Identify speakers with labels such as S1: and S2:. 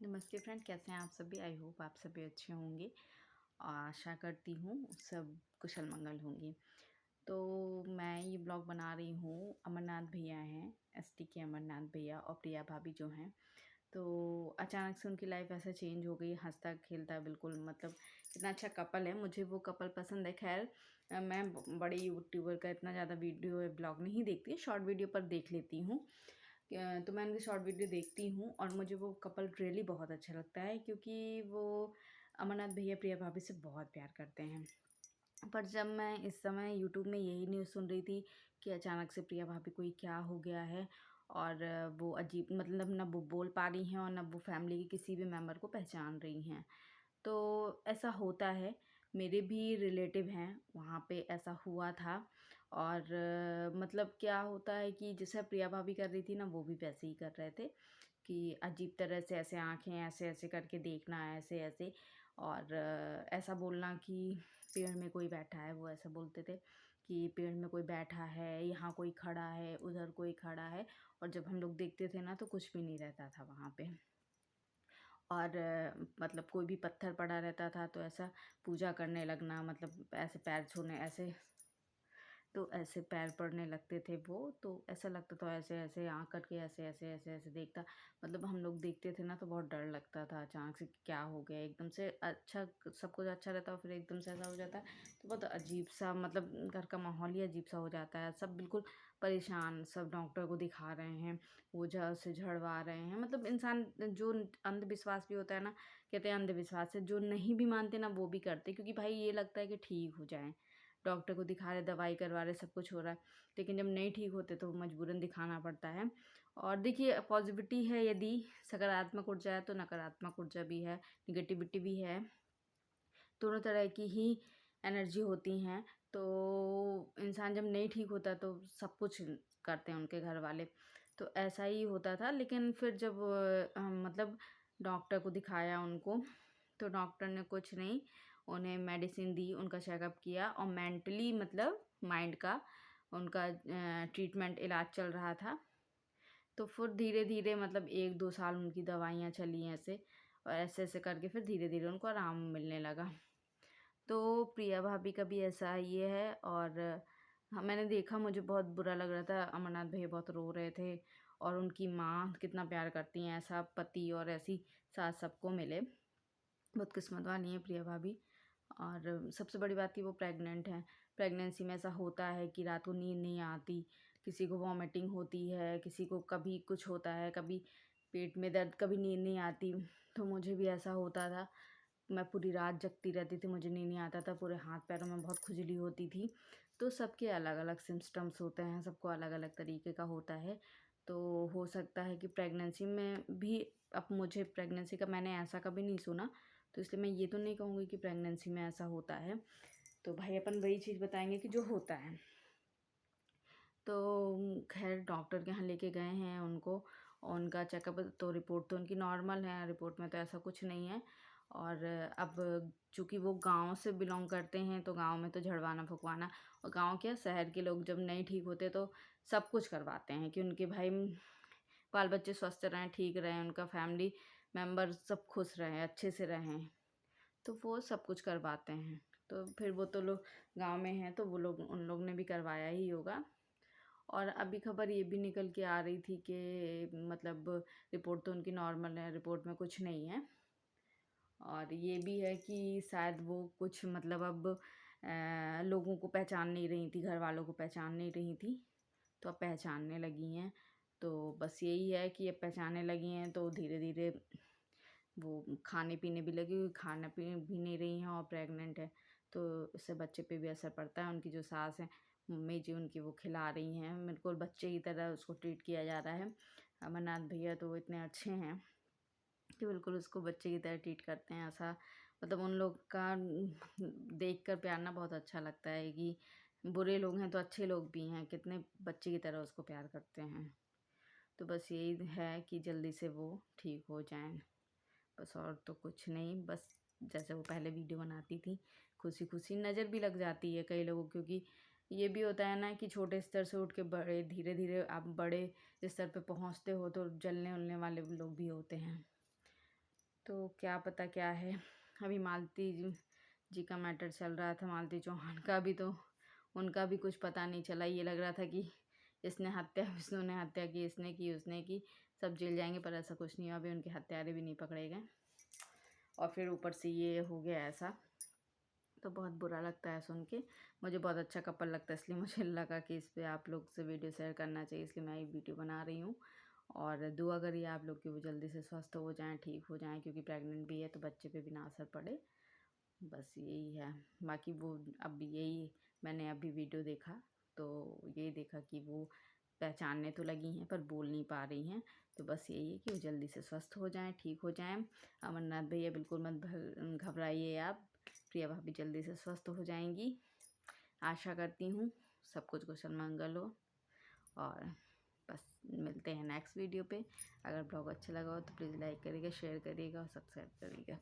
S1: नमस्ते फ्रेंड, कैसे हैं आप सभी। आई होप आप सभी अच्छे होंगे। आशा करती हूँ सब कुशल मंगल होंगे। तो मैं ये ब्लॉग बना रही हूँ। अमरनाथ भैया हैं, एसटी के अमरनाथ भैया और प्रिया भाभी जो हैं। तो अचानक से उनकी लाइफ ऐसा चेंज हो गई, हंसता खेलता बिल्कुल, मतलब इतना अच्छा कपल है। मुझे वो कपल पसंद है। खैर मैं बड़े यूट्यूबर का इतना ज़्यादा वीडियो ब्लॉग नहीं देखती, शॉर्ट वीडियो पर देख लेती हूँ। तो मैं उनकी शॉर्ट वीडियो देखती हूँ और मुझे वो कपल रियली बहुत अच्छा लगता है, क्योंकि वो अमरनाथ भैया प्रिया भाभी से बहुत प्यार करते हैं। पर जब मैं इस समय यूट्यूब में यही न्यूज़ सुन रही थी कि अचानक से प्रिया भाभी को क्या हो गया है और वो अजीब, मतलब ना वो बोल पा रही हैं और ना वो फैमिली के किसी भी मेम्बर को पहचान रही हैं। तो ऐसा होता है, मेरे भी रिलेटिव हैं, वहाँ पे ऐसा हुआ था। और मतलब क्या होता है कि जैसे प्रिया भाभी कर रही थी ना, वो भी वैसे ही कर रहे थे कि अजीब तरह से ऐसे आँखें ऐसे-ऐसे करके देखना, ऐसे-ऐसे। और ऐसा बोलना कि पेड़ में कोई बैठा है, वो ऐसा बोलते थे कि पेड़ में कोई बैठा है, यहाँ कोई खड़ा है, उधर कोई खड़ा है। और जब हम लोग देखते थे ना तो कुछ भी नहीं रहता था वहाँ पे। और मतलब कोई भी पत्थर पड़ा रहता था तो ऐसा पूजा करने लगना, मतलब ऐसे पैर छूने, ऐसे तो ऐसे पैर पड़ने लगते थे वो। तो ऐसा लगता था ऐसे-ऐसे आँख करके ऐसे-ऐसे, ऐसे-ऐसे देखता। मतलब हम लोग देखते थे ना तो बहुत डर लगता था अचानक से कि क्या हो गया? एकदम से अच्छा सब कुछ अच्छा रहता है और फिर एकदम से ऐसा हो जाता है तो बहुत अजीब-सा, मतलब घर का माहौल ही अजीब-सा हो जाता है। सब बिल्कुल परेशान, सब डॉक्टर को दिखा रहे हैं, ओझा से झड़वा रहे हैं। मतलब इंसान जो अंधविश्वास भी होता है ना, कहते हैं अंधविश्वास है, जो नहीं भी मानते ना वो भी करते, क्योंकि भाई ये लगता है कि ठीक हो जाएँ। डॉक्टर को दिखा रहे, दवाई करवा रहे, सब कुछ हो रहा है, लेकिन जब नहीं ठीक होते तो मजबूरन दिखाना पड़ता है। और देखिए पॉजिटिविटी है, यदि सकारात्मक ऊर्जा है तो नकारात्मक ऊर्जा भी है, निगेटिविटी भी है। दोनों तरह की ही एनर्जी होती हैं। तो इंसान जब नहीं ठीक होता तो सब कुछ करते हैं उनके घर वाले। तो ऐसा ही होता था, लेकिन फिर जब मतलब डॉक्टर को दिखाया उनको, तो डॉक्टर ने कुछ नहीं, उन्हें मेडिसिन दी, उनका चेकअप किया और मेंटली, मतलब माइंड का उनका ट्रीटमेंट इलाज चल रहा था। तो फिर धीरे-धीरे, मतलब 1-2 साल उनकी दवाइयाँ चली ऐसे, और ऐसे-ऐसे करके फिर धीरे-धीरे उनको आराम मिलने लगा। तो प्रिया भाभी का भी ऐसा ये है। और हाँ, मैंने देखा, मुझे बहुत बुरा लग रहा था, अमरनाथ भैया बहुत रो रहे थे। और उनकी माँ कितना प्यार करती हैं, ऐसा पति और ऐसी सास सबको मिले। बहुत किस्मत वाली हैं प्रिया भाभी। और सबसे बड़ी बात कि वो प्रेग्नेंट हैं। प्रेगनेंसी में ऐसा होता है कि रात को नींद नहीं आती, किसी को वॉमिटिंग होती है, किसी को कभी कुछ होता है, कभी पेट में दर्द, कभी नींद नहीं आती। तो मुझे भी ऐसा होता था, मैं पूरी रात जगती रहती थी, मुझे नींद नहीं आता था, पूरे हाथ पैरों में बहुत खुजली होती थी। तो सबके अलग-अलग सिम्पटम्स होते हैं, सबको अलग-अलग तरीके का होता है। तो हो सकता है कि प्रेगनेंसी में भी, अब मुझे प्रेगनेंसी का मैंने ऐसा कभी नहीं सुना, तो इसलिए मैं ये तो नहीं कहूँगी कि प्रेगनेंसी में ऐसा होता है। तो भाई अपन वही चीज़ बताएँगे कि जो होता है। तो खैर डॉक्टर के यहाँ लेके गए हैं उनको, और उनका चेकअप, तो रिपोर्ट तो उनकी नॉर्मल है, रिपोर्ट में तो ऐसा कुछ नहीं है। और अब चूँकि वो गाँव से बिलॉन्ग करते हैं तो गाँव में तो झड़वाना-फुकवाना, और गाँव क्या, शहर के लोग जब नहीं ठीक होते तो सब कुछ करवाते हैं कि उनके भाई बाल बच्चे स्वस्थ रहें, ठीक रहें, उनका फैमिली मेंबर सब खुश रहें, अच्छे से रहें। तो वो सब कुछ करवाते हैं। तो फिर वो तो लोग गाँव में हैं तो वो लोग, उन लोग ने भी करवाया ही होगा। और अभी खबर ये भी निकल के आ रही थी कि मतलब रिपोर्ट तो उनकी नॉर्मल है, रिपोर्ट में कुछ नहीं है। और ये भी है कि शायद वो कुछ, मतलब अब लोगों को पहचान नहीं रही थी, घर वालों को पहचान नहीं रही थी, तो अब पहचानने लगी हैं। तो बस यही है कि अब पहचानने लगी हैं तो धीरे-धीरे वो खाने-पीने भी लगी हुई, खाना-पीने भी नहीं रही हैं और प्रेग्नेंट है, तो इससे बच्चे पे भी असर पड़ता है। उनकी जो सास हैं, मम्मी जी उनकी, वो खिला रही हैं, बिल्कुल बच्चे की तरह उसको ट्रीट किया जा रहा है। अमरनाथ भैया तो इतने अच्छे हैं कि बिल्कुल उसको बच्चे की तरह ट्रीट करते हैं। ऐसा, मतलब उन लोग का देख कर प्यार ना बहुत अच्छा लगता है कि बुरे लोग हैं तो अच्छे लोग भी हैं, कितने बच्चे की तरह उसको प्यार करते हैं। तो बस यही है कि जल्दी से वो ठीक हो जाएँ। बस और तो कुछ नहीं, बस जैसे वो पहले वीडियो बनाती थी, खुशी-खुशी नज़र भी लग जाती है कई लोगों, क्योंकि ये भी होता है ना कि छोटे स्तर से उठ के बड़े, धीरे-धीरे आप बड़े स्तर पे पहुँचते हो तो जलने-वलने वाले लोग भी होते हैं। तो क्या पता क्या है। अभी मालती जी का मैटर चल रहा था, मालती चौहान का भी, तो उनका भी कुछ पता नहीं चला। ये लग रहा था कि इसने हत्या, विष्णु ने हत्या की, इसने की, उसने की, सब जेल जाएंगे, पर ऐसा कुछ नहीं हुआ। अभी उनके हत्यारे भी नहीं पकड़े गए और फिर ऊपर से ये हो गया ऐसा। तो बहुत बुरा लगता है सुन के। मुझे बहुत अच्छा कपल लगता है, इसलिए मुझे लगा कि इस पर आप लोग से वीडियो शेयर करना चाहिए, इसलिए मैं ये वीडियो बना रही हूँ। और दुआ करिए आप लोग कि वो जल्दी से स्वस्थ हो जाएं, ठीक हो जाएं, क्योंकि प्रेग्नेंट भी है तो बच्चे पे भी ना असर पड़े। बस यही है। बाकी वो अब यही, मैंने अभी वीडियो देखा तो यही देखा कि वो पहचानने तो लगी हैं पर बोल नहीं पा रही हैं। तो बस यही है कि वो जल्दी से स्वस्थ हो जाएं, ठीक हो जाएं। अमरनाथ भैया बिल्कुल मत घबराइए आप, प्रिया भाभी जल्दी से स्वस्थ हो जाएंगी। आशा करती हूँ सब कुछ कुशल मंगल हो। और बस मिलते हैं नेक्स्ट वीडियो पे। अगर ब्लॉग अच्छा लगा हो तो प्लीज़ लाइक करिएगा, शेयर करिएगा और सब्सक्राइब करिएगा।